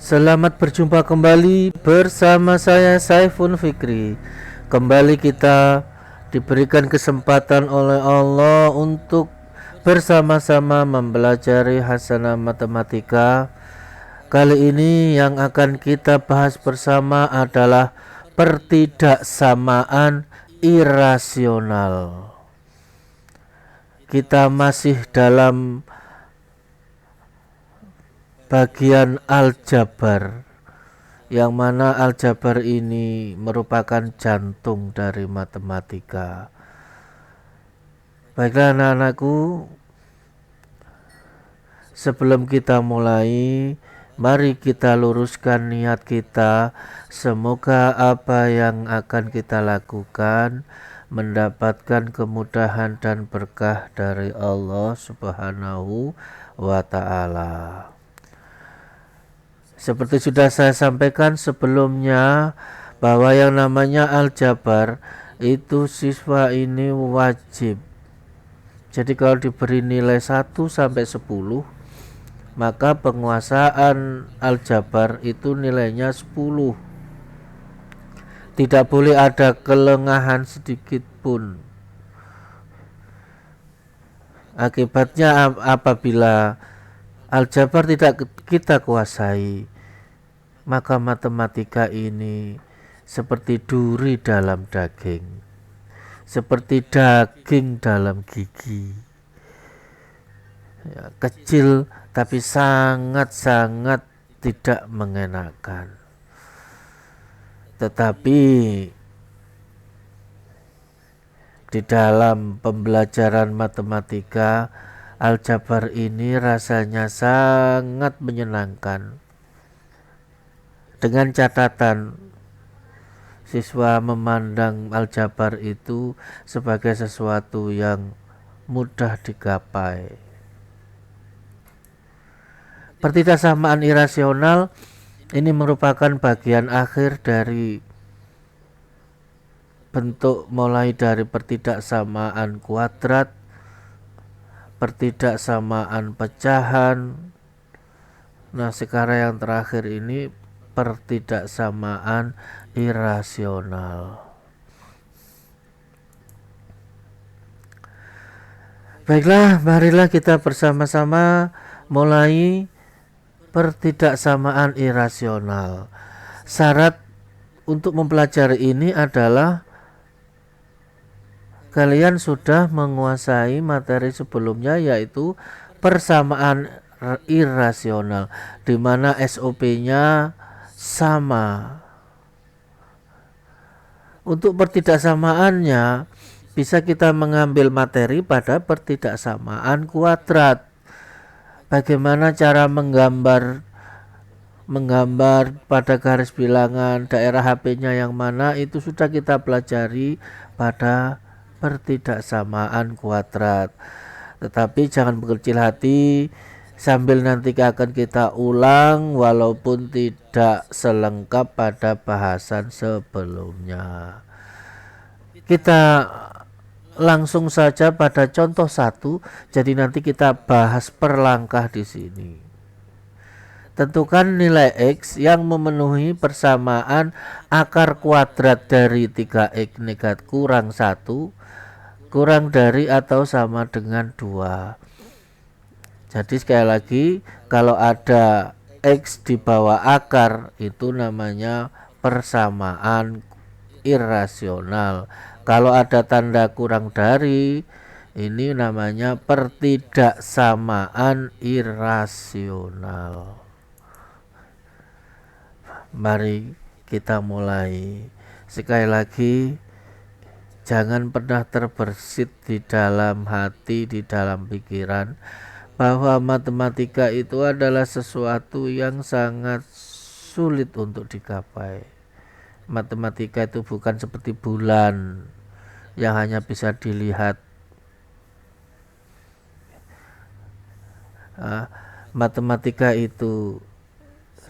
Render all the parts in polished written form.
Selamat berjumpa kembali bersama saya Saiful Fikri. Kembali kita diberikan kesempatan oleh Allah untuk bersama-sama mempelajari hasanah matematika. Kali ini yang akan kita bahas bersama adalah pertidaksamaan irasional. Kita masih dalam bagian aljabar, yang mana aljabar ini merupakan jantung dari matematika. Baiklah anak-anakku, sebelum kita mulai, mari kita luruskan niat kita. Semoga apa yang akan kita lakukan mendapatkan kemudahan dan berkah dari Allah Subhanahu wa ta'ala. Seperti sudah saya sampaikan sebelumnya, bahwa yang namanya aljabar itu siswa ini wajib. Jadi kalau diberi nilai 1 sampai 10, maka penguasaan aljabar itu nilainya 10. Tidak boleh ada kelengahan sedikit pun. Akibatnya apabila aljabar tidak kita kuasai, maka matematika ini seperti duri dalam daging, seperti daging dalam gigi. Ya, kecil tapi sangat-sangat tidak mengenakan. Tetapi di dalam pembelajaran matematika, aljabar ini rasanya sangat menyenangkan. Dengan catatan, siswa memandang aljabar itu sebagai sesuatu yang mudah digapai. Pertidaksamaan irasional ini merupakan bagian akhir dari bentuk, mulai dari pertidaksamaan kuadrat, pertidaksamaan pecahan. Nah, sekarang yang terakhir ini pertidaksamaan irasional. Baiklah, marilah kita bersama-sama mulai pertidaksamaan irasional. Syarat untuk mempelajari ini adalah kalian sudah menguasai materi sebelumnya, yaitu persamaan irasional, di mana SOP-nya sama. Untuk pertidaksamaannya bisa kita mengambil materi pada pertidaksamaan kuadrat. Bagaimana cara menggambar pada garis bilangan daerah HP-nya yang mana, itu sudah kita pelajari pada pertidaksamaan kuadrat. Tetapi jangan berkecil hati, sambil nanti akan kita ulang walaupun tidak selengkap pada bahasan sebelumnya. Kita langsung saja pada contoh 1. Jadi nanti kita bahas per langkah di sini. Tentukan nilai X yang memenuhi persamaan akar kuadrat dari 3X negatif kurang 1 kurang dari atau sama dengan 2. Jadi sekali lagi, kalau ada X di bawah akar itu namanya persamaan irasional. Kalau ada tanda kurang dari, ini namanya pertidaksamaan irasional. Mari kita mulai. Sekali lagi, jangan pernah terbersit di dalam hati, di dalam pikiran, bahwa matematika itu adalah sesuatu yang sangat sulit untuk digapai. Matematika itu bukan seperti bulan yang hanya bisa dilihat. Matematika itu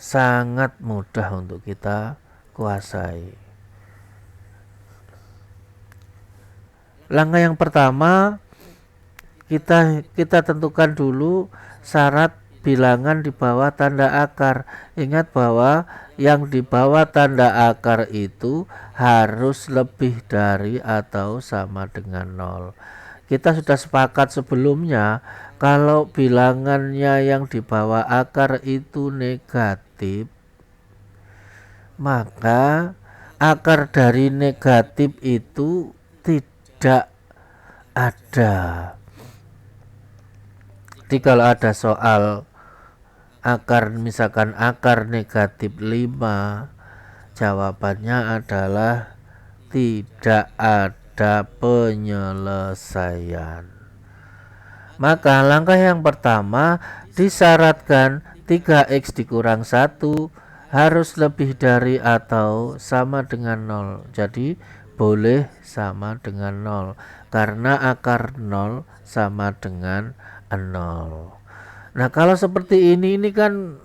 sangat mudah untuk kita kuasai. Langkah yang pertama, kita tentukan dulu syarat bilangan di bawah tanda akar. Ingat bahwa yang di bawah tanda akar itu harus lebih dari atau sama dengan 0. Kita sudah sepakat sebelumnya kalau bilangannya yang di bawah akar itu negatif, maka akar dari negatif itu tidak ada. Jadi kalau ada soal akar, misalkan akar negatif 5, jawabannya adalah tidak ada penyelesaian. Maka langkah yang pertama disyaratkan 3x dikurang 1 harus lebih dari atau sama dengan 0. Jadi boleh sama dengan 0 karena akar 0 sama dengan 0. Nah kalau seperti ini kan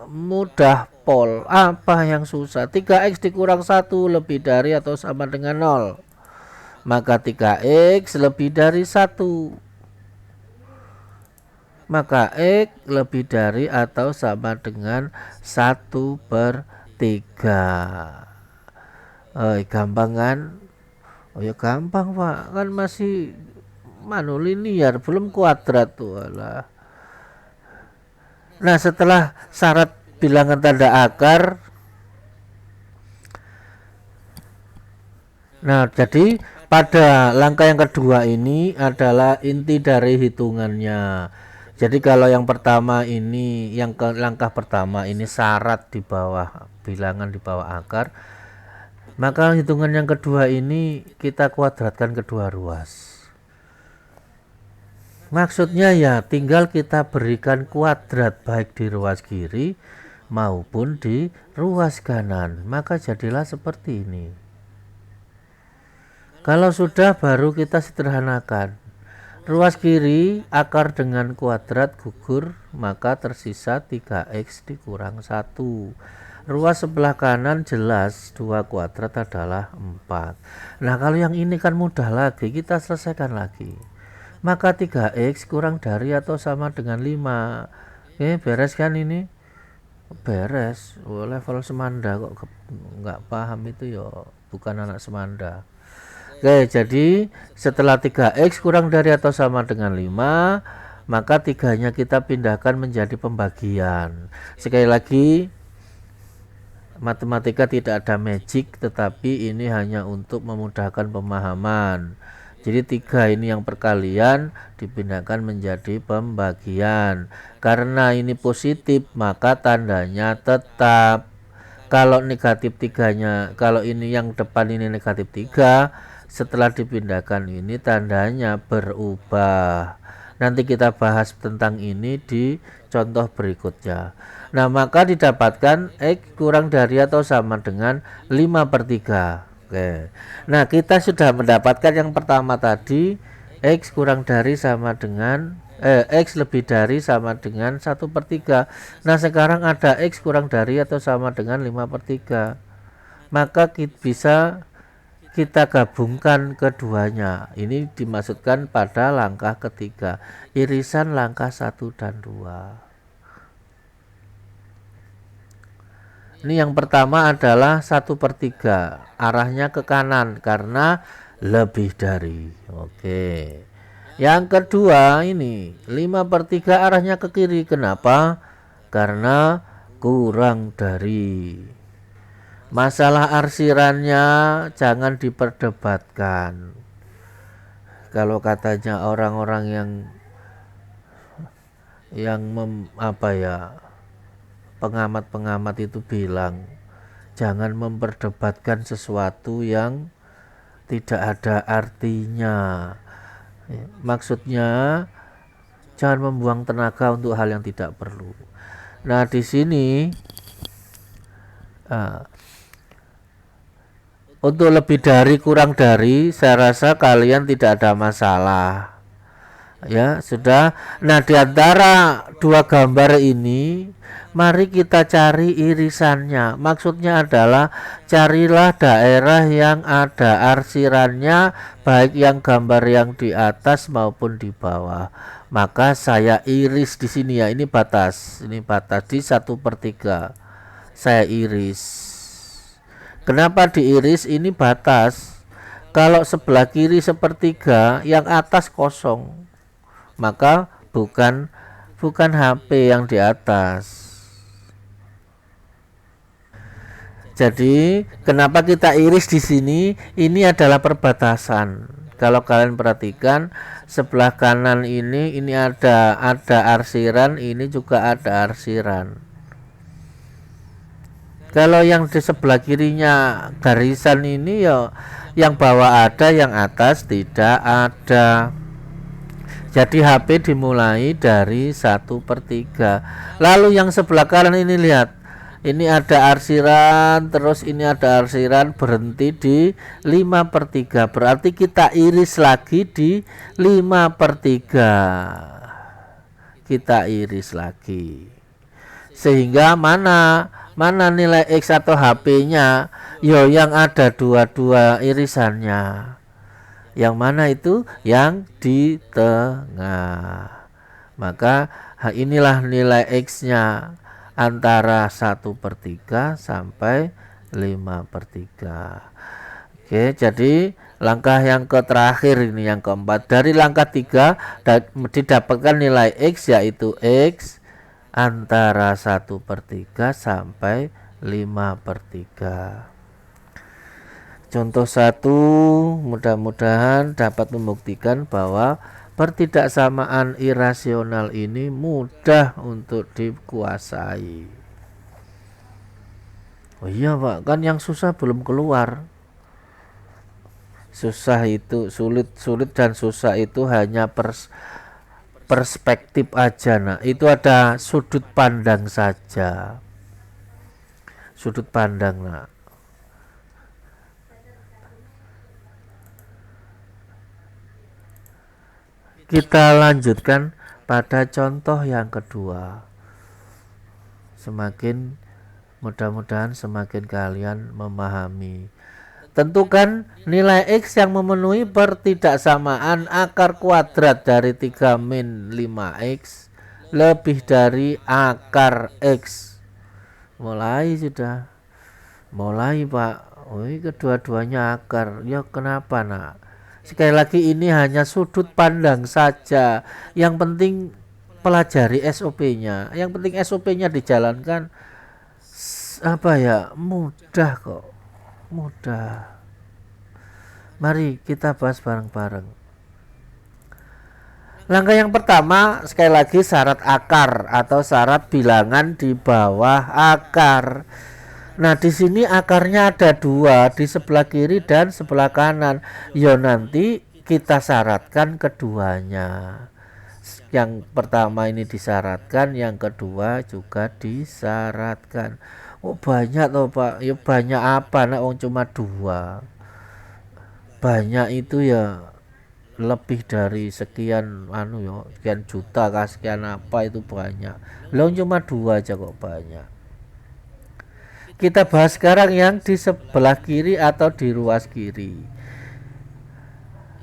mudah pol. Apa yang susah? 3x dikurang 1 lebih dari atau sama dengan 0. Maka 3x lebih dari 1. Maka X lebih dari atau sama dengan 1/3. Gampang kan? Oh ya gampang Pak, kan masih linear, belum kuadrat tuh. Alah. Nah setelah syarat bilangan tanda akar, nah jadi pada langkah yang kedua ini adalah inti dari hitungannya. Jadi kalau yang pertama ini, langkah pertama ini syarat di bawah bilangan di bawah akar, maka hitungan yang kedua ini kita kuadratkan kedua ruas. Maksudnya ya tinggal kita berikan kuadrat baik di ruas kiri maupun di ruas kanan, maka jadilah seperti ini. Kalau sudah baru kita sederhanakan. Ruas kiri akar dengan kuadrat gugur, maka tersisa 3x dikurang 1. Ruas sebelah kanan jelas 2 kuadrat adalah 4. Nah kalau yang ini kan mudah lagi, kita selesaikan lagi. Maka 3x kurang dari atau sama dengan 5. Oke, beres kan ini? Beres. Level semanda kok nggak paham itu ya, bukan anak semanda. Oke, jadi setelah 3x kurang dari atau sama dengan 5, maka 3-nya kita pindahkan menjadi pembagian. Sekali lagi, matematika tidak ada magic, tetapi ini hanya untuk memudahkan pemahaman. Jadi 3 ini yang perkalian dipindahkan menjadi pembagian. Karena ini positif, maka tandanya tetap. Kalau negatif 3-nya, kalau ini yang depan ini negatif 3, setelah dipindahkan ini tandanya berubah. Nanti kita bahas tentang ini di contoh berikutnya. Nah maka didapatkan X kurang dari atau sama dengan 5/3. Oke. Nah kita sudah mendapatkan yang pertama tadi, X kurang dari sama dengan X lebih dari sama dengan 1/3. Nah sekarang ada X kurang dari atau sama dengan 5/3. Maka kita bisa kita gabungkan keduanya. Ini dimaksudkan pada langkah ketiga, irisan langkah 1 dan 2. Ini yang pertama adalah 1/3, arahnya ke kanan karena lebih dari. Oke. Yang kedua ini 5/3 arahnya ke kiri. Kenapa? Karena kurang dari. Masalah arsirannya jangan diperdebatkan. Kalau katanya orang-orang yang pengamat-pengamat itu bilang jangan memperdebatkan sesuatu yang tidak ada artinya. Maksudnya jangan membuang tenaga untuk hal yang tidak perlu. Nah di sini untuk lebih dari kurang dari, saya rasa kalian tidak ada masalah. Ya, sudah. Nah, di antara dua gambar ini, Mari kita cari irisannya. Maksudnya adalah carilah daerah yang ada arsirannya, baik yang gambar yang di atas maupun di bawah. Maka saya iris di sini ya. Ini batas di 1/3. Saya iris. Kenapa diiris? Ini batas. Kalau sebelah kiri 1/3, yang atas kosong, maka bukan HP yang di atas. Jadi kenapa kita iris di sini? Ini adalah perbatasan. Kalau kalian perhatikan sebelah kanan ini ada arsiran, ini juga ada arsiran. Kalau yang di sebelah kirinya garisan ini ya yang bawah ada, yang atas tidak ada. Jadi HP dimulai dari 1/3. Lalu yang sebelah kanan ini lihat. Ini ada arsiran, terus ini ada arsiran, berhenti di 5/3. Berarti kita iris lagi di 5/3. Kita iris lagi. Sehingga mana nilai X atau HP-nya? Yo, yang ada dua irisannya. Yang mana itu? Yang di tengah. Maka inilah nilai X-nya. Antara 1/3 sampai 5/3. Oke, jadi langkah yang terakhir ini yang keempat. Dari langkah 3 didapatkan nilai X, yaitu X antara 1/3 sampai 5/3. Contoh 1 mudah-mudahan dapat membuktikan bahwa pertidaksamaan irasional ini mudah untuk dikuasai. Oh iya Pak, kan yang susah belum keluar. Susah itu, sulit dan susah itu hanya perspektif aja. Nah, itu ada sudut pandang saja. Sudut pandang, nah. Kita lanjutkan pada contoh yang kedua. Mudah-mudahan semakin kalian memahami. Tentukan nilai X yang memenuhi pertidaksamaan akar kuadrat dari 3-5X lebih dari akar X. Mulai Pak. Kedua-duanya akar. Ya kenapa nak? Sekali lagi ini hanya sudut pandang saja. Yang penting pelajari SOP-nya. Yang penting SOP-nya dijalankan mudah kok. Mudah. Mari kita bahas bareng-bareng. Langkah yang pertama, sekali lagi syarat akar atau syarat bilangan di bawah akar. Nah, di sini akarnya ada 2, di sebelah kiri dan sebelah kanan. Ya nanti kita syaratkan keduanya. Yang pertama ini disyaratkan, yang kedua juga disyaratkan. Oh banyak toh Pak. Ya banyak apa nak, cuma 2. Banyak itu ya lebih dari sekian sekian juta kah, sekian apa itu banyak. Cuma 2 aja kok banyak. Kita bahas sekarang yang di sebelah kiri atau di ruas kiri.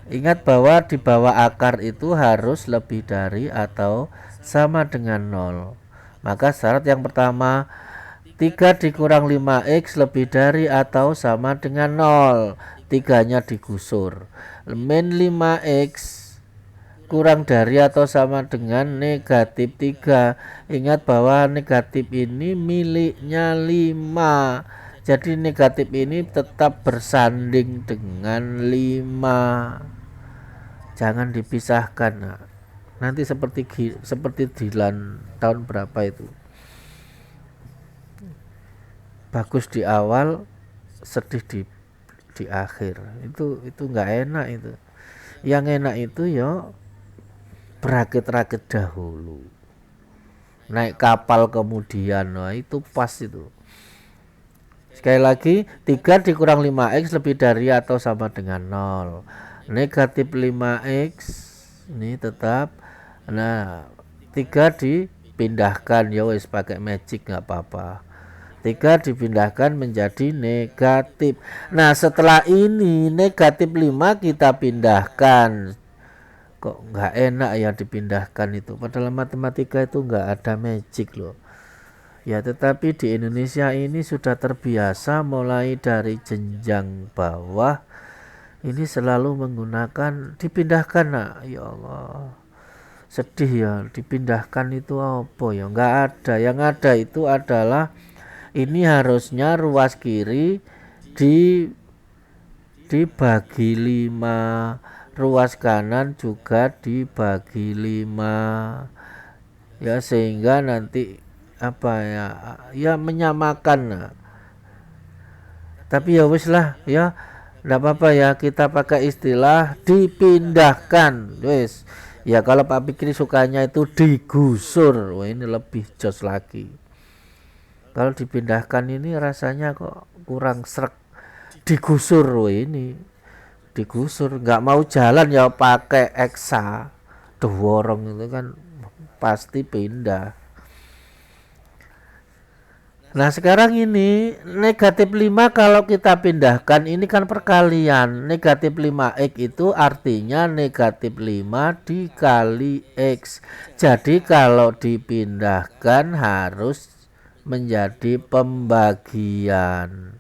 Ingat bahwa di bawah akar itu harus lebih dari atau sama dengan 0. Maka syarat yang pertama, 3 dikurang 5X lebih dari atau sama dengan 0. 3-nya digusur. Min 5X kurang dari atau sama dengan negatif 3. Ingat bahwa negatif ini miliknya 5. Jadi negatif ini tetap bersanding dengan 5. Jangan dipisahkan. Nah, nanti seperti Dilan tahun berapa itu. Bagus di awal, sedih di akhir. Itu enggak enak itu. Yang enak itu ya berakit-rakit dahulu, naik kapal kemudian. Nah, itu pas itu. Sekali lagi, 3 dikurang 5X lebih dari atau sama dengan 0. Negatif 5X ini tetap. Nah, 3 dipindahkan, ya wis pakai magic nggak apa-apa. 3 dipindahkan menjadi negatif. Nah setelah ini negatif 5 kita pindahkan. Kok nggak enak ya dipindahkan itu, padahal matematika itu nggak ada magic loh ya. Tetapi di Indonesia ini sudah terbiasa mulai dari jenjang bawah ini selalu menggunakan dipindahkan. Nah ya Allah, sedih ya, dipindahkan itu apa ya, nggak ada. Yang ada itu adalah ini harusnya ruas kiri dibagi 5, ruas kanan juga dibagi 5 ya, sehingga nanti apa ya menyamakan. Nah, tapi ya wis lah ya, enggak apa-apa ya, kita pakai istilah dipindahkan wis ya. Kalau Pak Fikri sukanya itu digusur, wah ini lebih jos lagi. Kalau dipindahkan ini rasanya kok kurang srek. Digusur, wah ini digusur, nggak mau jalan ya pakai eksa dorong itu kan pasti pindah. Nah sekarang ini negatif 5 kalau kita pindahkan ini kan perkalian. Negatif 5x itu artinya negatif 5 dikali x. Jadi kalau dipindahkan harus menjadi pembagian.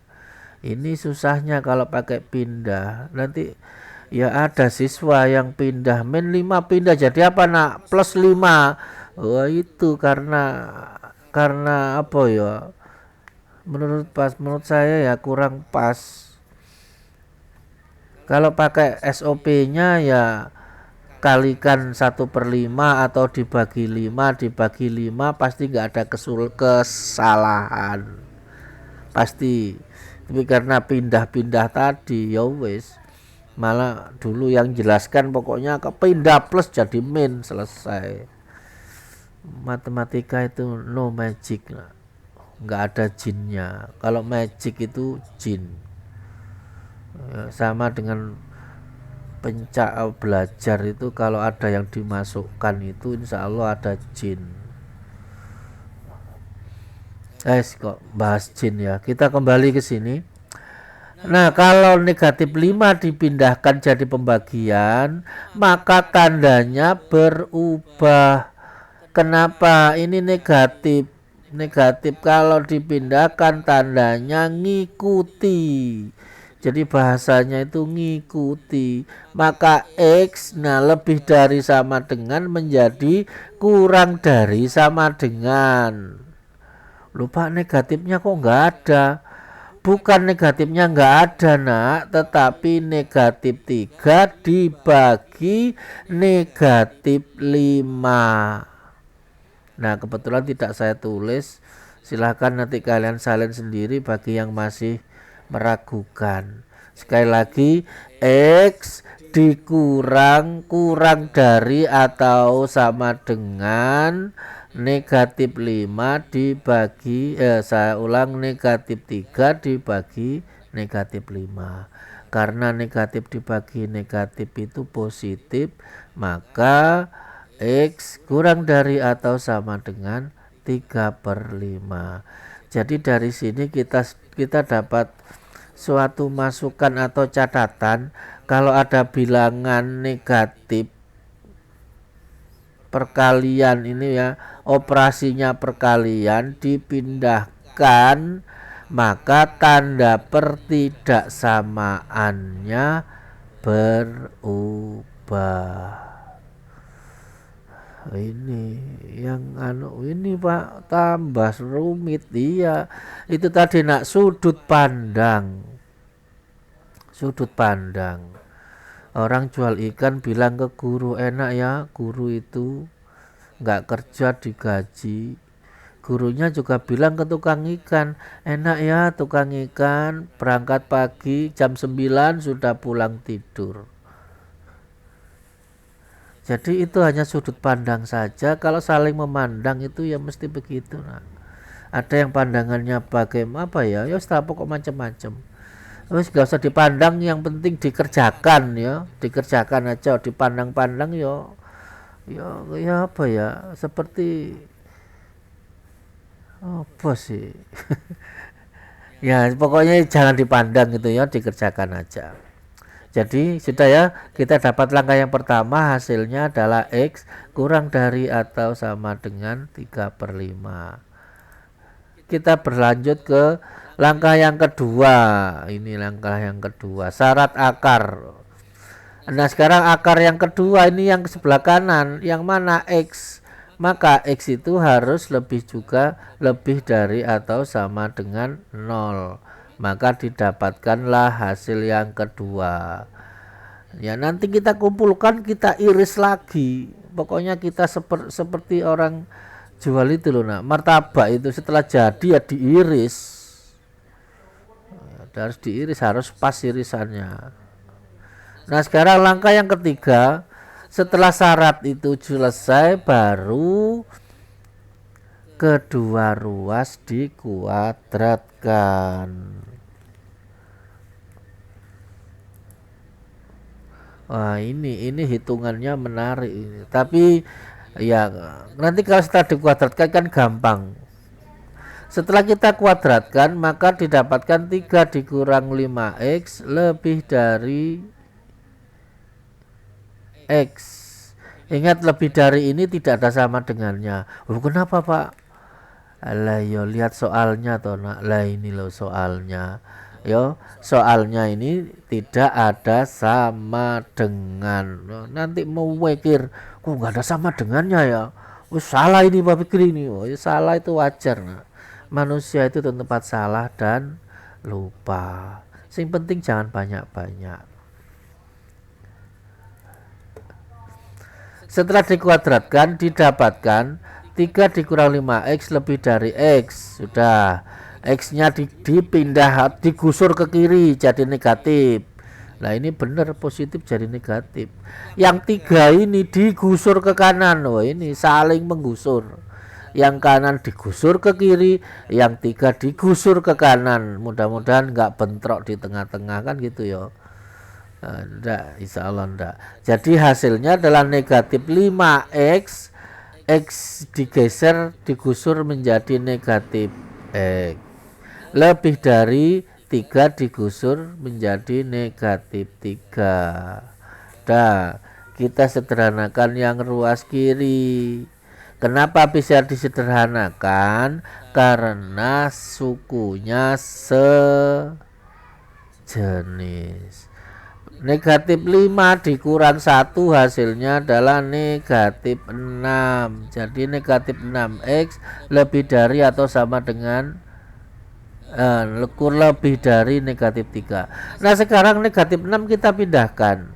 Ini susahnya kalau pakai pindah. Nanti ya ada siswa yang pindah min 5 pindah jadi apa nak plus 5. Wah itu karena apa ya, menurut saya ya kurang pas. Kalau pakai SOP-nya ya kalikan 1/5 atau dibagi 5 pasti nggak ada kesalahan pasti. Tapi karena pindah-pindah tadi ya wis, malah dulu yang jelaskan pokoknya kepindah plus jadi min, selesai. Matematika itu no magic lah, nggak ada jinnya. Kalau magic itu jin ya, sama dengan belajar itu kalau ada yang dimasukkan itu insya Allah ada jin. Kok bahas jin ya, kita kembali ke sini. Nah kalau negatif 5 dipindahkan jadi pembagian maka tandanya berubah. Kenapa ini negatif? Negatif kalau dipindahkan tandanya ngikuti. Jadi bahasanya itu ngikuti. Maka X lebih dari sama dengan menjadi kurang dari sama dengan. Lupa negatifnya kok nggak ada. Bukan negatifnya nggak ada nak, tetapi negatif 3 dibagi negatif 5. Nah kebetulan tidak saya tulis, silahkan nanti kalian salin sendiri bagi yang masih meragukan. Sekali lagi, X kurang dari atau sama dengan negatif 5 dibagi saya ulang, negatif 3 dibagi negatif 5. Karena negatif dibagi negatif itu positif, maka X kurang dari atau sama dengan 3/5. Jadi dari sini kita dapat suatu masukan atau catatan. Kalau ada bilangan negatif perkalian ini ya, operasinya perkalian dipindahkan, maka tanda pertidaksamaannya berubah. Ini yang ini Pak tambah rumit. Iya itu tadi nak sudut pandang. Orang jual ikan bilang ke guru, enak ya guru itu nggak kerja digaji. Gurunya juga bilang ke tukang ikan, enak ya tukang ikan berangkat pagi jam 9 sudah pulang tidur. Jadi itu hanya sudut pandang saja. Kalau saling memandang itu ya mesti begitu. Nah, ada yang pandangannya bagaimana apa ya, pokok macam-macam. Terus gak usah dipandang, yang penting dikerjakan ya, dikerjakan aja. Dipandang-pandang ya apa ya, seperti Apa sih? Ya pokoknya jangan dipandang gitu ya, dikerjakan aja. Jadi sudah ya, kita dapat langkah yang pertama, hasilnya adalah X kurang dari atau sama dengan 3/5. Kita berlanjut ke langkah yang kedua. Ini langkah yang kedua, syarat akar. Nah sekarang akar yang kedua ini yang sebelah kanan, yang mana X. Maka X itu harus lebih dari atau sama dengan 0. Maka didapatkanlah hasil yang kedua. Ya nanti kita kumpulkan, kita iris lagi. Pokoknya kita seperti orang jual itu loh, nak. Martabak itu setelah jadi ya diiris. Ya, harus diiris, harus pas irisannya. Nah sekarang langkah yang ketiga, setelah syarat itu selesai baru kedua ruas dikuadratkan. Wah ini hitungannya menarik ini. Tapi ya nanti kalau setelah dikuadratkan kan gampang. Setelah kita kuadratkan maka didapatkan 3 dikurang 5x lebih dari X. Ingat lebih dari ini tidak ada sama dengannya. Oh, kenapa Pak? Alah yo lihat soalnya toh nak. Lah ini loh soalnya. Yo soalnya ini tidak ada sama dengan. Nanti mau mikir kok nggak ada sama dengannya ya. Oh, salah ini Pak pikir ini. Oh, salah itu wajar nak. Manusia itu tempat salah dan lupa. Yang penting jangan banyak-banyak. Setelah dikuadratkan didapatkan 3 dikurang 5x lebih dari X. Sudah, X-nya dipindah, digusur ke kiri jadi negatif. Nah ini benar, positif jadi negatif. Yang 3 ini digusur ke kanan. Wah ini saling menggusur. Yang kanan digusur ke kiri, yang 3 digusur ke kanan. Mudah-mudahan nggak bentrok di tengah-tengah kan gitu ya. Enggak, insya Allah enggak. Jadi hasilnya adalah negatif 5x. X digeser, digusur menjadi negatif X. Lebih dari 3 digusur menjadi negatif 3. Nah, kita sederhanakan yang ruas kiri. Kenapa bisa disederhanakan? Karena sukunya sejenis. Negatif 5 dikurang 1 hasilnya adalah negatif 6. Jadi negatif 6x lebih dari atau sama dengan lebih dari negatif 3. Nah sekarang negatif 6 kita pindahkan.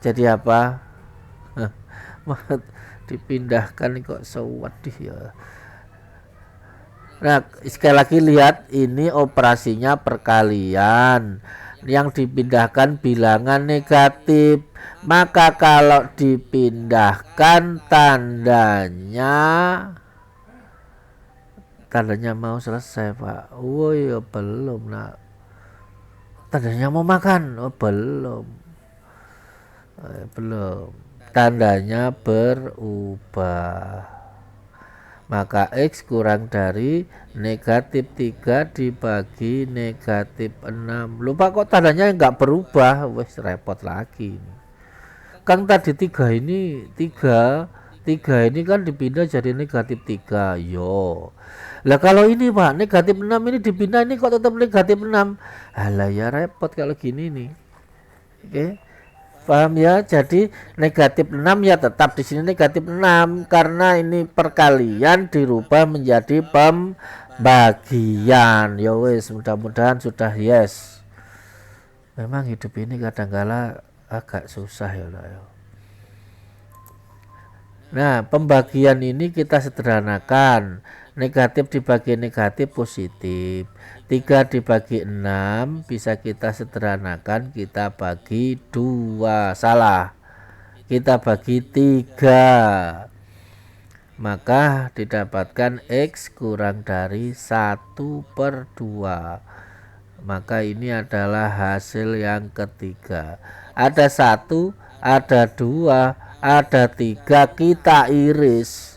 Jadi apa? Dipindahkan kok sewadih ya. Nah sekali lagi lihat, ini operasinya perkalian. Yang dipindahkan bilangan negatif, maka kalau dipindahkan tandanya mau selesai Pak. Oh ya belum nak, tandanya mau makan. Oh belum, tandanya berubah. Maka X kurang dari negatif 3 dibagi negatif 6. Lupa kok tandanya nggak berubah. Wes repot lagi. Kan tadi 3 ini 3 ini kan dipindah jadi negatif 3. Yo. Lah kalau ini Pak, negatif 6 ini dipindah, ini kok tetap negatif 6. Alah ya repot kalau gini nih. Oke. Paham ya? Jadi negatif 6 ya tetap di sini negatif 6 karena ini perkalian dirubah menjadi pembagian. Ya wes, mudah-mudahan sudah yes. Memang hidup ini kadang-kala agak susah ya lah ya. Nah, pembagian ini kita sederhanakan. Negatif dibagi negatif positif. 3 dibagi 6 bisa kita sederhanakan, kita bagi 2. Salah, kita bagi 3. Maka didapatkan X kurang dari 1/2. Maka ini adalah hasil yang ketiga. Ada 1, ada 2, ada 3, kita iris.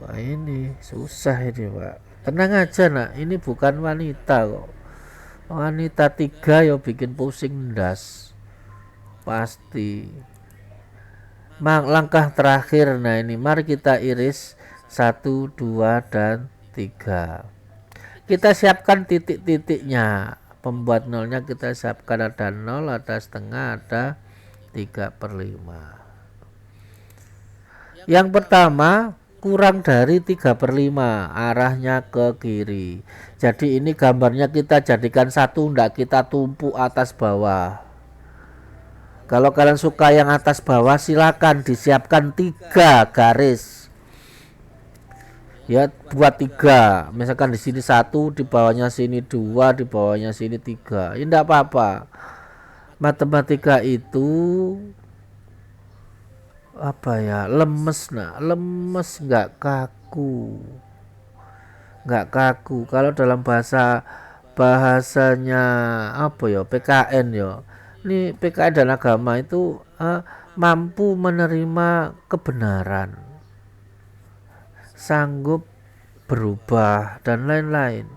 Wah ini susah ini Pak. Tenang aja nak, ini bukan wanita kok. Wanita 3 yo bikin pusing ndas. Pasti. Langkah terakhir, nah ini mari kita iris 1, 2, dan 3. Kita siapkan titik-titiknya. Pembuat nolnya kita siapkan, ada 0, ada setengah, ada 3/5. Yang pertama kurang dari 3/5, arahnya ke kiri. Jadi ini gambarnya kita jadikan satu, ndak kita tumpuk atas bawah. Kalau kalian suka yang atas bawah silakan disiapkan 3 garis. Ya buat 3, misalkan di sini 1, di bawahnya sini 2, di bawahnya sini 3. Ini enggak apa-apa. Matematika itu apa ya, lemes nak, lemes, nggak kaku, nggak kaku. Kalau dalam bahasanya apa ya, PKN ya, ini PKN dan agama itu mampu menerima kebenaran, sanggup berubah dan lain-lain.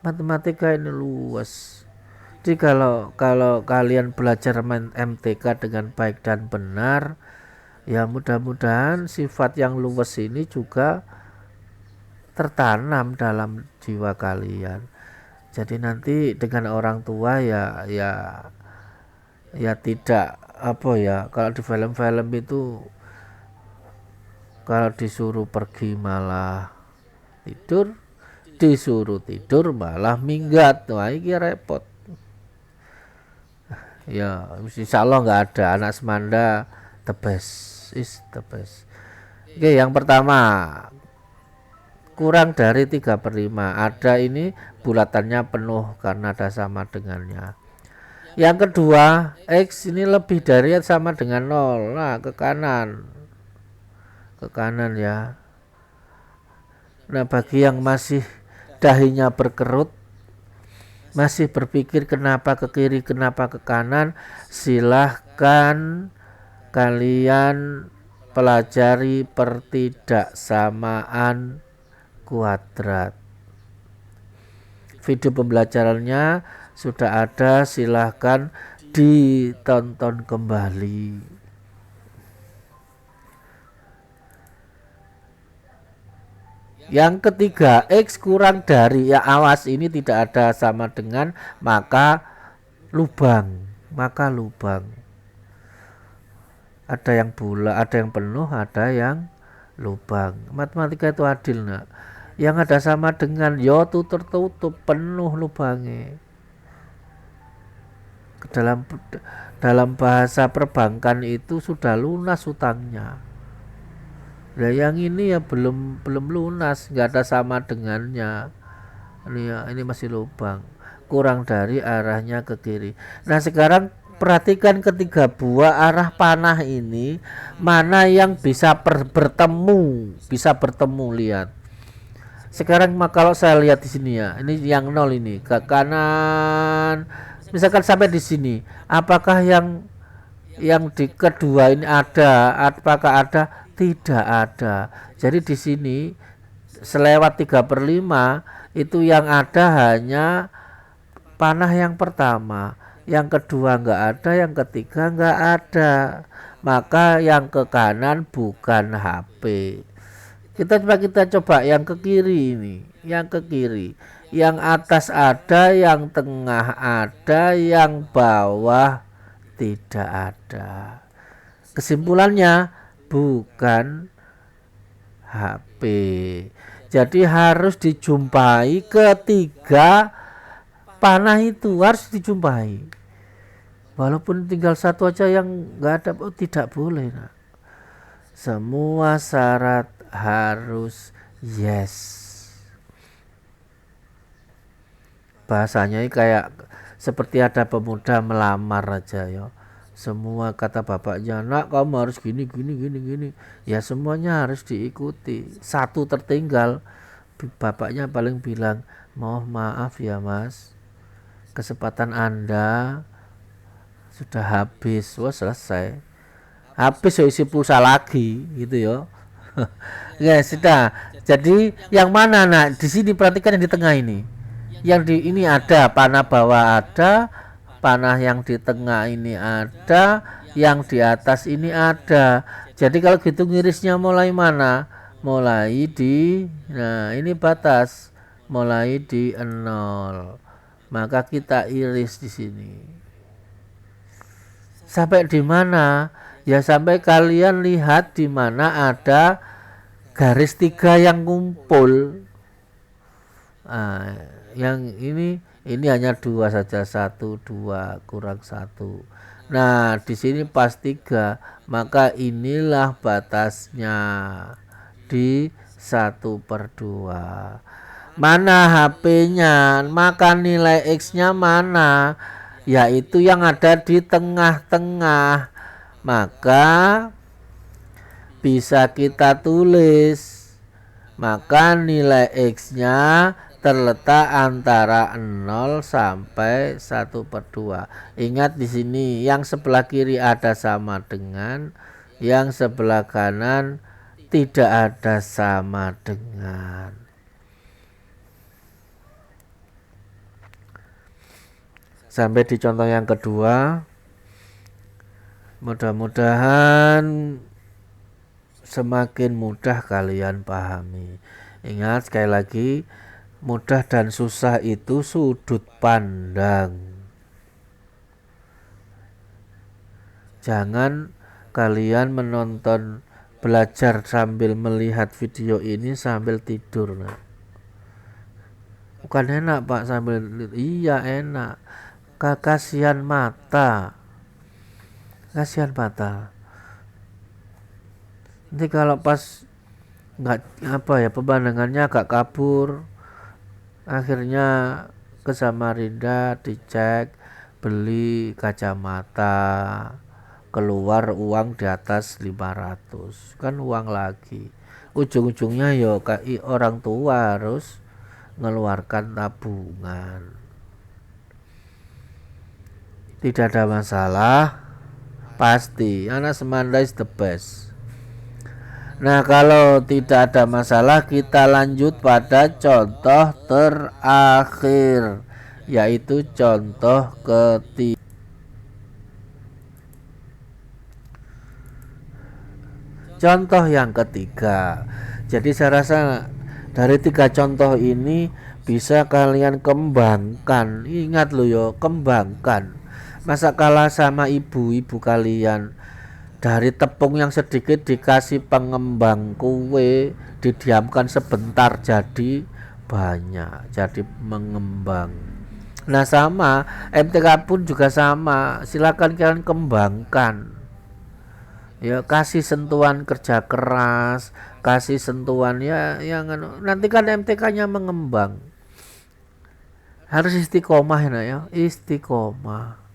Matematika ini luas. Jadi kalau kalian belajar MTK dengan baik dan benar, ya mudah-mudahan sifat yang luas ini juga tertanam dalam jiwa kalian. Jadi nanti dengan orang tua ya tidak apa ya, kalau di film-film itu kalau disuruh pergi malah tidur, disuruh tidur malah minggat. Wah ini repot. Ya insya Allah nggak ada, anak semanda the best is the best. Oke, yang pertama kurang dari 3/5, ada ini bulatannya penuh karena ada sama dengannya. Yang kedua, X ini lebih dari atau sama dengan 0. Nah ke kanan ya. Nah bagi yang masih dahinya berkerut, masih berpikir kenapa ke kiri, kenapa ke kanan, silahkan kalian pelajari pertidaksamaan kuadrat. Video pembelajarannya sudah ada, silahkan ditonton kembali. Yang ketiga, X kurang dari, ya awas ini tidak ada sama dengan, maka lubang. Ada yang bulat, ada yang penuh, ada yang lubang. Matematika itu adil nak. Yang ada sama dengan yo tertutup penuh lubangnya. Dalam bahasa perbankan itu sudah lunas utangnya. Nah yang ini ya belum lunas, nggak ada sama dengannya. Ini masih lubang, kurang dari, arahnya ke kiri. Nah sekarang perhatikan ketiga buah arah panah ini, mana yang bisa bertemu, lihat. Sekarang kalau saya lihat di sini ya, ini yang 0 ini ke kanan, misalkan sampai di sini, apakah yang di kedua ini ada? Apakah ada? Tidak ada. Jadi di sini selewat 3/5 itu yang ada hanya panah yang pertama, yang kedua enggak ada, yang ketiga enggak ada. Maka yang ke kanan bukan HP. Kita coba yang ke kiri ini, yang ke kiri. Yang atas ada, yang tengah ada, yang bawah tidak ada. Kesimpulannya bukan HP. Jadi harus dijumpai ketiga panah itu, harus dijumpai. Walaupun tinggal satu aja yang nggak ada, tidak boleh. Nah. Semua syarat harus yes. Bahasanya kayak seperti ada pemuda melamar aja ya. Semua kata bapaknya, nak kamu harus gini. Ya semuanya harus diikuti. Satu tertinggal, bapaknya paling bilang, mohon maaf ya mas, kesempatan Anda sudah habis. Wah selesai. Habis isi pulsa lagi gitu ya. Ya sudah. Jadi yang mana nak? Di sini perhatikan yang di tengah ini. Yang di ini ada panah bawah ada, panah yang di tengah ini ada, yang di atas ini ada. Jadi kalau gitu ngirisnya mulai mana? Mulai di, nah ini batas, mulai di 0. Maka kita iris di sini. Sampai di mana? Ya sampai kalian lihat di mana ada garis 3 yang ngumpul. Nah, yang ini hanya 2 saja, 1 2 kurang 1. Nah di sini pas 3, maka inilah batasnya di 1/2. Mana HP-nya, maka nilai X-nya mana, yaitu yang ada di tengah-tengah. Maka bisa kita tulis, maka nilai X-nya terletak antara 0 sampai 1/2. Ingat di sini yang sebelah kiri ada sama dengan, yang sebelah kanan tidak ada sama dengan. Sampai di contoh yang kedua. Mudah-mudahan semakin mudah kalian pahami. Ingat sekali lagi, mudah dan susah itu sudut pandang. Jangan kalian menonton belajar sambil melihat video ini sambil tidur. Nah. Bukan enak Pak sambil, iya enak. Kasihan mata. Kasihan mata. Nanti kalau pas nggak pemandangannya agak kabur, akhirnya ke Samarinda dicek, beli kacamata, keluar uang di atas 500, kan uang lagi. Ujung-ujungnya ya orang tua harus mengeluarkan tabungan. Tidak ada masalah, pasti anak semanda is the best. Nah kalau tidak ada masalah, kita lanjut pada contoh terakhir, yaitu contoh ketiga. Contoh yang ketiga. Jadi saya rasa dari 3 contoh ini bisa kalian kembangkan. Ingat loh yo, kembangkan. Masa kalah sama ibu-ibu kalian. Dari tepung yang sedikit dikasih pengembang kue, didiamkan sebentar jadi banyak, jadi mengembang. Nah sama, MTK pun juga sama. Silakan kalian kembangkan. Ya kasih sentuhan kerja keras, kasih sentuhan ya yang nanti kan MTK-nya mengembang. Harus istiqomah ya, istiqomah.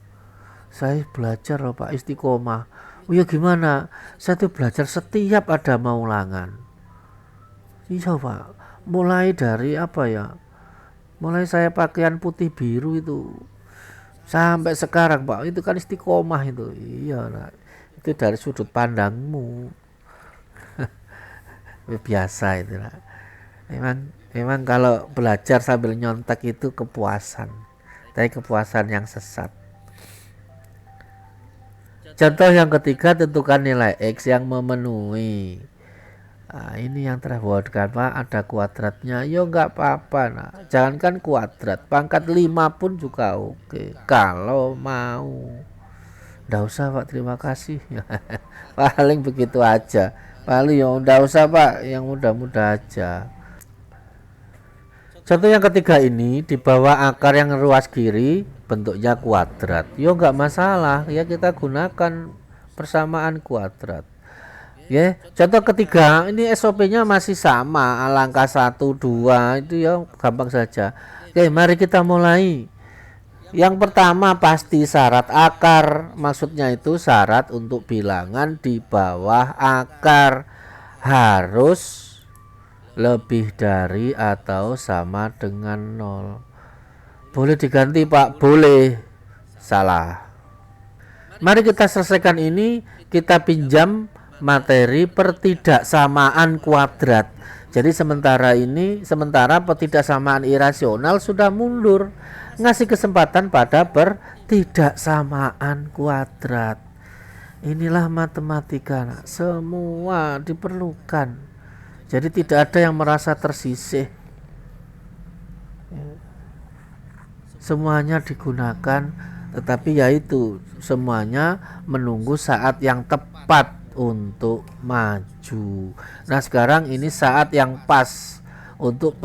Saya belajar loh Pak, istiqomah. Oh ya gimana? Saya tuh belajar setiap ada maulangan. Iya Pak. Mulai dari apa ya? Mulai saya pakaian putih biru itu sampai sekarang Pak, itu kan istiqomah itu. Iya lah. Itu dari sudut pandangmu. Biasa itu lah. Memang kalau belajar sambil nyontek itu kepuasan. Tapi kepuasan yang sesat. Contoh yang ketiga, tentukan nilai X yang memenuhi. Nah, ini yang terbuatkan Pak, ada kuadratnya. Yo nggak apa-apa. Nah, jangankan kuadrat, pangkat 5 pun juga oke. Kalau mau. Nggak usah Pak, terima kasih. Paling begitu aja. Paling ya nggak usah Pak, yang mudah-mudah aja. Contoh yang ketiga ini, di bawah akar yang ruas kiri bentuknya kuadrat. Yo nggak masalah, ya kita gunakan persamaan kuadrat. Ya, contoh ketiga ini SOP-nya masih sama, angka 1 2 itu ya gampang saja. Oke, mari kita mulai. Yang pertama pasti syarat akar, maksudnya itu syarat untuk bilangan di bawah akar harus lebih dari atau sama dengan 0. Boleh diganti Pak? Boleh. Salah. Mari kita selesaikan ini, kita pinjam materi pertidaksamaan kuadrat. Jadi sementara pertidaksamaan irasional sudah mundur, ngasih kesempatan pada pertidaksamaan kuadrat. Inilah matematika, semua diperlukan. Jadi tidak ada yang merasa tersisih. Semuanya digunakan, tetapi yaitu semuanya menunggu saat yang tepat untuk maju. Nah sekarang ini saat yang pas untuk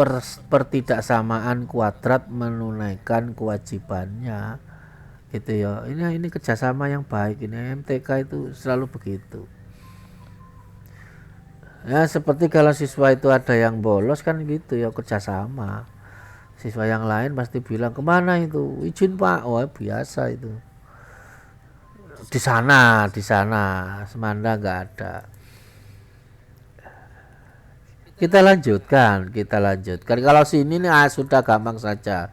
pertidaksamaan kuadrat menunaikan kewajibannya, gitu ya. Ini kerjasama yang baik, ini MTK itu selalu begitu. Ya seperti kalau siswa itu ada yang bolos kan gitu ya, kerjasama. Siswa yang lain pasti bilang kemana itu, izin pak, oh biasa itu. Di sana Semanda nggak ada. Kita lanjutkan. Kalau sini nih sudah gampang saja.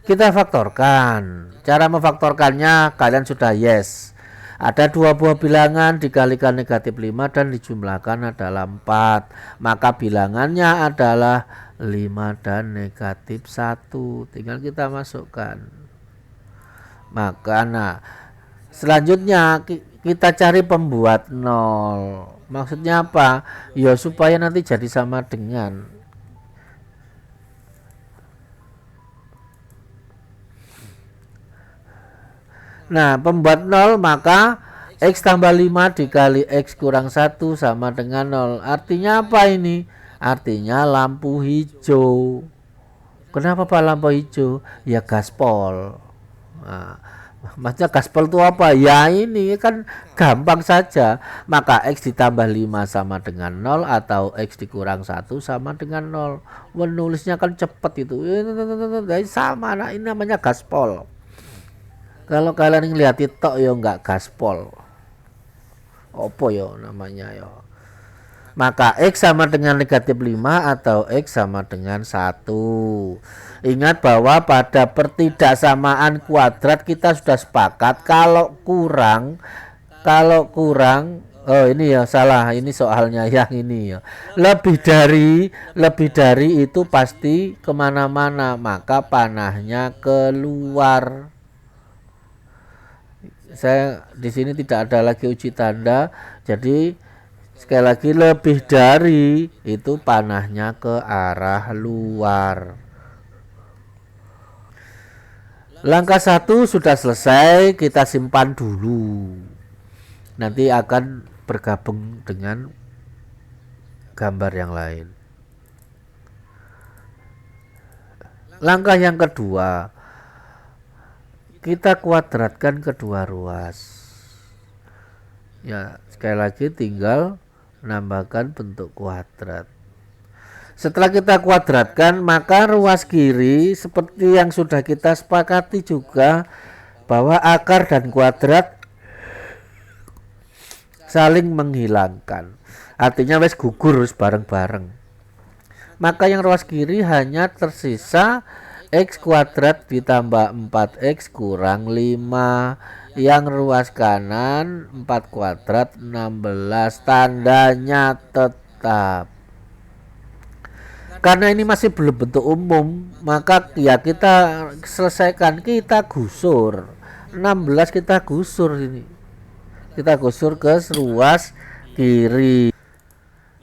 Kita faktorkan. Cara memfaktorkannya kalian sudah yes. Ada dua buah bilangan dikalikan negatif 5 dan dijumlahkan adalah 4. Maka bilangannya adalah 5 dan negatif 1. Tinggal kita masukkan. Maka selanjutnya kita cari pembuat 0. Maksudnya apa? Ya supaya nanti jadi sama dengan. Nah pembuat 0 maka X tambah 5 dikali X kurang 1 sama dengan 0. Artinya apa ini? Artinya lampu hijau. Kenapa pak lampu hijau? Ya gaspol. Nah, maksudnya gaspol itu apa? Ya ini kan gampang saja. Maka X ditambah 5 sama dengan 0 atau X dikurang 1 sama dengan 0. Menulisnya kan cepet itu. Sama, nah ini namanya gaspol. Kalau kalian ngeliat tok ya enggak gaspol. Apa ya namanya ya? Maka X sama dengan negatif 5 atau X sama dengan 1. Ingat bahwa pada pertidaksamaan kuadrat kita sudah sepakat kalau kurang oh ini ya salah, ini soalnya yang ini ya. Lebih dari itu pasti kemana-mana, maka panahnya keluar. Saya di sini tidak ada lagi uji tanda, jadi sekali lagi lebih dari itu panahnya ke arah luar. Langkah 1 sudah selesai, kita simpan dulu. Nanti akan bergabung dengan gambar yang lain. Langkah yang kedua, kita kuadratkan kedua ruas. Ya, sekali lagi tinggal menambahkan bentuk kuadrat. Setelah kita kuadratkan, maka ruas kiri seperti yang sudah kita sepakati juga bahwa akar dan kuadrat saling menghilangkan. Artinya wes gugur bareng-bareng. Maka yang ruas kiri hanya tersisa X kuadrat ditambah 4X kurang 5. Yang ruas kanan 4 kuadrat 16. Tandanya tetap. Karena ini masih belum bentuk umum, maka ya kita selesaikan, kita gusur 16, kita gusur ini, kita gusur ke ruas kiri.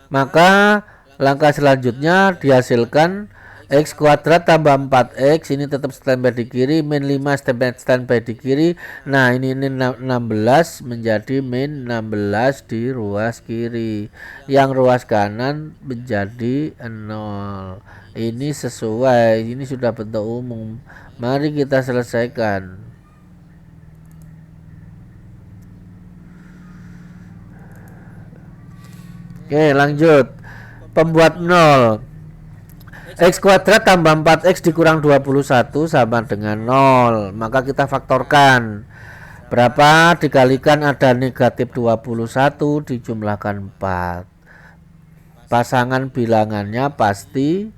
Maka langkah selanjutnya dihasilkan X kuadrat tambah 4X, ini tetap standby di kiri, min 5 standby di kiri. Nah ini 16 menjadi min 16 di ruas kiri. Yang ruas kanan menjadi 0. Ini sesuai, ini sudah bentuk umum. Mari kita selesaikan. Oke lanjut. Pembuat 0. X kuadrat tambah 4X dikurang 21 sama dengan 0. Maka kita faktorkan. Berapa dikalikan ada negatif 21 dijumlahkan 4. Pasangan bilangannya pasti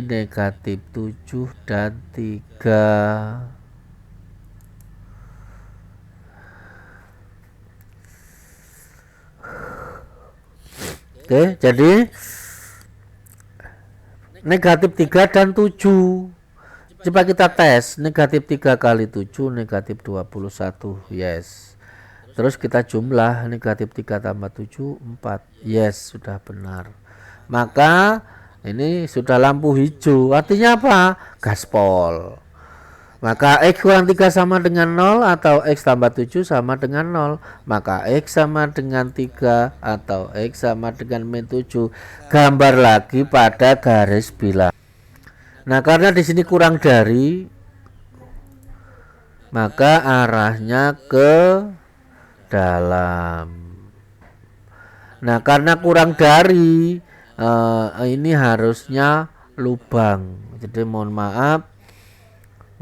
negatif 7 dan 3. Oke, jadi negatif 3 dan 7. Coba kita tes, negatif 3 kali 7 negatif 21, yes. Terus kita jumlah, negatif 3 tambah 7 4, yes, sudah benar. Maka ini sudah lampu hijau, artinya apa? Gaspol. Maka X kurang 3 sama dengan 0 atau X tambah 7 sama dengan 0. Maka X sama dengan 3 atau X sama dengan min 7. Gambar lagi pada garis bilang. Nah, karena di sini kurang dari, maka arahnya ke dalam. Nah, karena kurang dari, ini harusnya lubang. Jadi mohon maaf,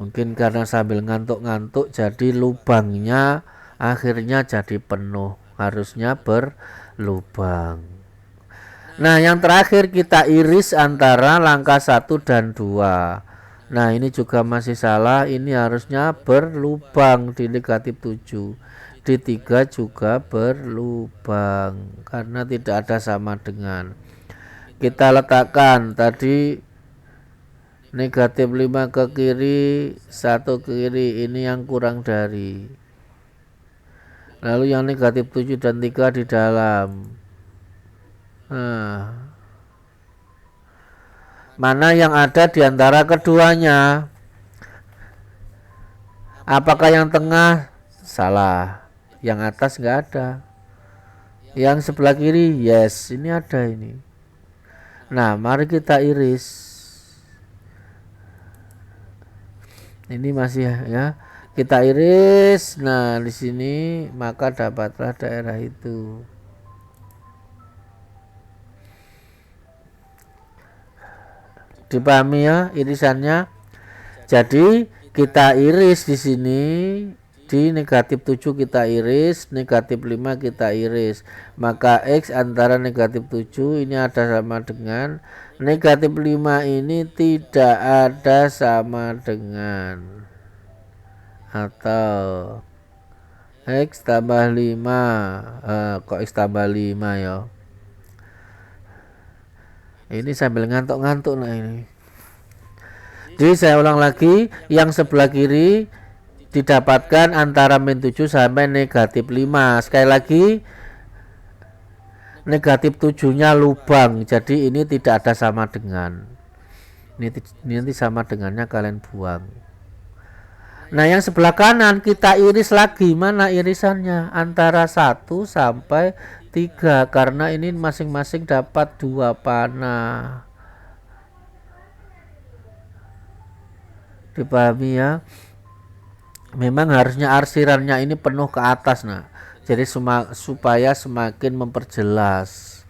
mungkin karena sambil ngantuk-ngantuk jadi lubangnya akhirnya jadi penuh, harusnya berlubang. Nah, yang terakhir kita iris antara langkah 1 dan 2. Nah, ini juga masih salah, ini harusnya berlubang di negatif 7. Di 3 juga berlubang karena tidak ada sama dengan. Kita letakkan tadi negatif 5 ke kiri, 1 ke kiri, ini yang kurang dari. Lalu yang negatif 7 dan 3 di dalam. Nah, mana yang ada di antara keduanya? Apakah yang tengah? Salah. Yang atas nggak ada. Yang sebelah kiri, yes, ini ada ini. Nah, mari kita iris. Ini masih ya. Kita iris. Nah, di sini maka dapatlah daerah itu. Dipahami ya irisannya. Jadi kita iris di sini, di negatif 7 kita iris, negatif 5 kita iris. Maka X antara negatif 7 ini ada sama dengan negatif 5 ini tidak ada sama dengan, atau X tambah 5. Kok X tambah 5 ya? Ini sambil ngantuk-ngantuk nah ini. Jadi saya ulang lagi, yang sebelah kiri didapatkan antara min 7 sampai negatif 5. Sekali lagi, negatif 7 nya lubang, jadi ini tidak ada sama dengan. Ini nanti sama dengannya kalian buang. Nah, yang sebelah kanan kita iris lagi. Mana irisannya? Antara 1 sampai 3, karena ini masing-masing dapat 2 panah. Dipahami ya? Memang harusnya arsirannya ini penuh ke atas, nah. Jadi supaya semakin memperjelas.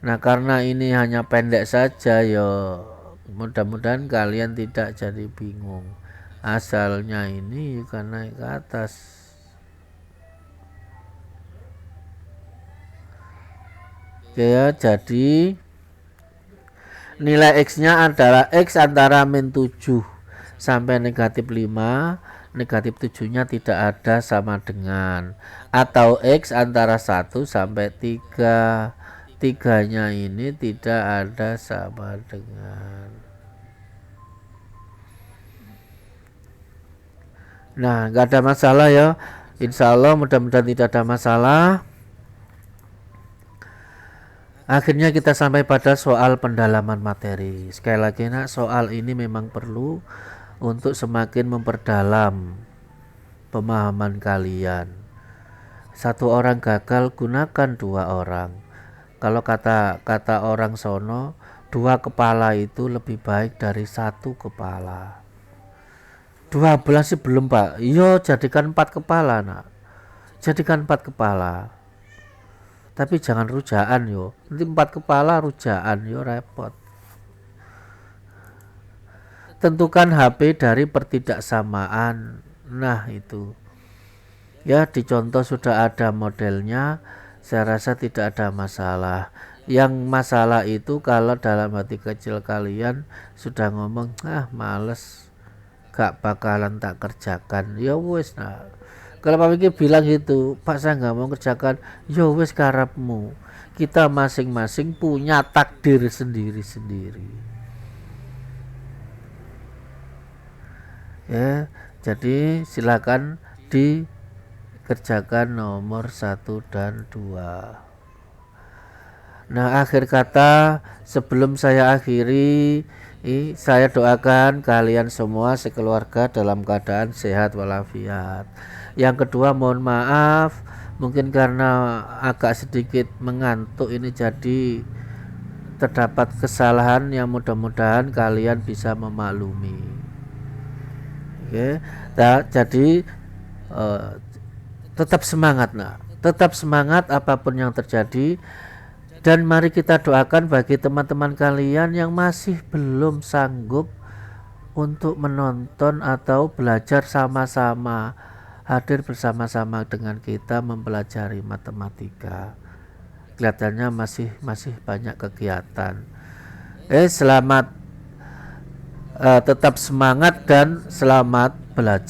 Nah, karena ini hanya pendek saja ya, mudah-mudahan kalian tidak jadi bingung. Asalnya ini karena naik ke atas. Oke ya, jadi nilai X-nya adalah X antara min 7 sampai negatif 5, negatif 7-nya tidak ada sama dengan, atau X antara 1 sampai 3, 3-nya ini tidak ada sama dengan. Nah, nggak ada masalah ya, insya Allah mudah-mudahan tidak ada masalah. Akhirnya kita sampai pada soal pendalaman materi. Sekali lagi nak, soal ini memang perlu untuk semakin memperdalam pemahaman kalian. Satu orang gagal, gunakan 2 orang. Kalau kata orang sono, 2 kepala itu lebih baik dari 1 kepala. 12 sih belum pak. Yo, jadikan 4 kepala nak. Jadikan 4 kepala. Tapi jangan rujaan yo. Nanti 4 kepala rujaan yo, repot. Tentukan HP dari pertidaksamaan. Nah itu ya, di contoh sudah ada modelnya. Saya rasa tidak ada masalah. Yang masalah itu kalau dalam hati kecil kalian sudah ngomong, males, gak bakalan tak kerjakan. Ya wes, nah kalau Pak Wiki bilang gitu, Pak saya gak mau kerjakan, ya wes karepmu. kita masing-masing punya takdir sendiri-sendiri. Ya, jadi silakan dikerjakan nomor 1 dan 2. Nah, akhir kata sebelum saya akhiri, saya doakan kalian semua sekeluarga dalam keadaan sehat walafiat. Yang kedua, mohon maaf mungkin karena agak sedikit mengantuk ini, jadi terdapat kesalahan yang mudah-mudahan kalian bisa memaklumi. Oke. Nah, jadi tetap semangat, tetap semangat apapun yang terjadi. Dan mari kita doakan bagi teman-teman kalian yang masih belum sanggup untuk menonton atau belajar sama-sama, hadir bersama-sama dengan kita mempelajari matematika. Kelihatannya masih banyak kegiatan. Selamat, tetap semangat dan selamat belajar.